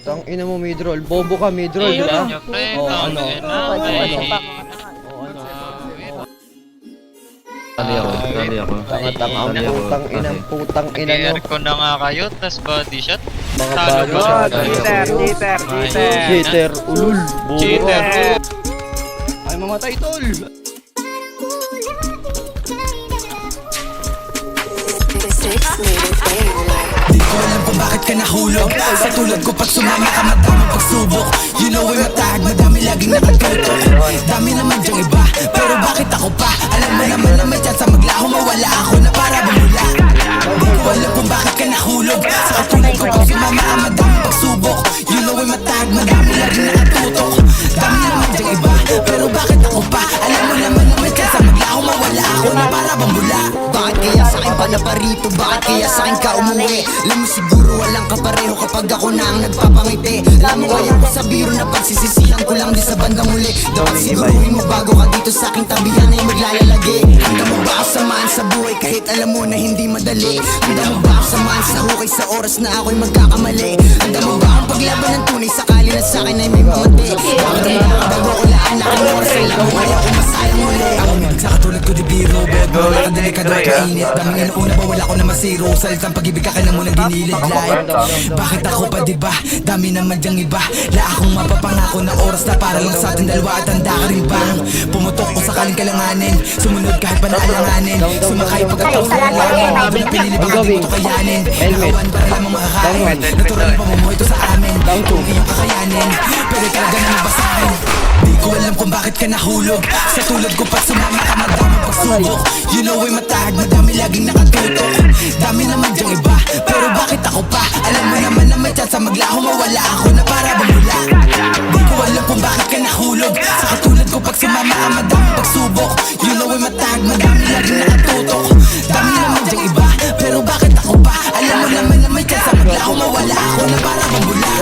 Tang ina mo midroll. Bobo ka midroll, di ba? Oh, ano? Dali ako. Tanga-tanga ang putang ina nyo. Nag-air ko na nga kayo, tas body shot. Mga Talo body ba? shot. Cheater, ulul. Bobo Cheater. ka. Ay, mamatay tol. Di ko alam kung bakit ka nahulog. Sa tulad ko pag sumama ka madaming pagsubok. You know I'm matag, madami laging nakatutok. Dami naman dyang iba, pero bakit ako pa? Alam mo naman na may chance maglaho, mawala ako na para bumula. Di ko alam kung bakit ka nahulog. Sa katulad ko pag sumama ka madaming pagsubok. You know I'm matag, madami laging nakatutok. Dami naman dyang iba, pero bakit ako pa? Alam mo naman na may chance maglaho, mawala ako na para bumula. Bakit kaya sa'kin pa na parito? Bakit kaya sa'kin ka umuwi? Alam mo siguro walang kapareho kapag ako na ang nagpapangiti. Alam mo kaya ko sa biro na pagsisisihan ko lang di sa bandang muli. Dapat siguruhin mo bago ka dito sa aking tabihan ay maglalagi. Handa mo ba ako samahan sa buhay kahit alam mo na hindi madali? Handa mo ba ako samahan sa hukay sa oras na ako'y magkakamali? Handa mo ba akong paglaban ng tunay sakali na sa'kin ay may pamati? Bakit kaya bago ko laan na ang oras ay lang kaya ko masayang muli? Sa katulad ko di biro, bed mo nakadali ka doon kainit. Daming inuuna ba wala ko na masiro. Salitang pag-ibig ka kailan mo nang ginilid live. Bakit ako pa diba? Dami naman dyang iba. La akong mapapangako na oras na para lang sa ating dalawa. At handa ka rin bang pumutok ko sakaling kalanganin? Sumunod kahit pa naalanganin. Sumakay pagkatapos na langin. Habang pinilibang ating ito kayanin. Nakawan para lamang makakain. Natural ang pamumuhay ito sa amin. Kung iyong kakayanin, pwede talaga na mabasahin. Di ko alam kung bakit ka nahulog. Sa tulad ko pag sumama ka madaming pagsubok. You know I'm matag, madami laging nakatutok. Dami naman dyang iba, pero bakit ako pa? Alam mo naman na may chance maglaho, mawala ako na para bumula. Di ko alam kung bakit ka nahulog. Sa katulad ko pag sumama ka madaming pagsubok. You know I'm matag, madami laging nakatutok. Dami naman dyang iba, pero bakit ako pa? Alam mo naman na may chance maglaho, mawala ako na para bumula.